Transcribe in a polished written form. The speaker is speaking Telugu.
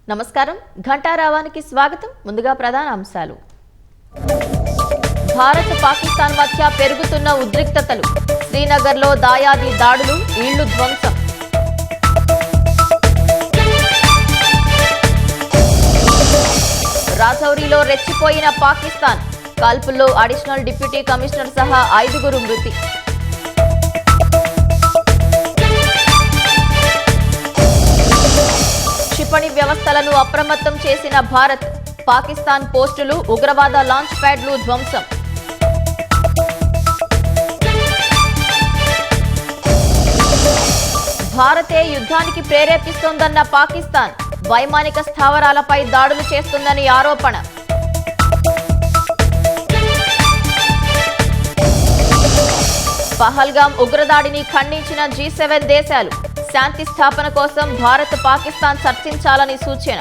నమస్కారం ఘంటారావానికి స్వాగతం ముందుగా ప్రధాన అంశాలు భారత్ పాకిస్తాన్ మధ్య పెరుగుతున్న ఉద్రిక్తతలు శ్రీనగర్లో దాయాది దాడులు ఇళ్లు ధ్వంసం రాజౌరిలో రెచ్చిపోయిన పాకిస్తాన్ కాల్పుల్లో అడిషనల్ డిప్యూటీ కమిషనర్ సహా 5 మృతి క్షిపణి వ్యవస్థలను అప్రమత్తం చేసిన భారత్ పాకిస్తాన్ పోస్టులు ఉగ్రవాద లాంచ్ ప్యాడ్లు ధ్వంసం భారతే యుద్ధానికి ప్రేరేపిస్తోందన్న పాకిస్తాన్ వైమానిక స్థావరాలపై దాడులు చేస్తుందని ఆరోపణ పహల్గాం ఉగ్రదాడిని ఖండించిన G7 దేశాలు శాంతి స్థాపన కోసం భారత్ పాకిస్తాన్ చర్చించాలని సూచన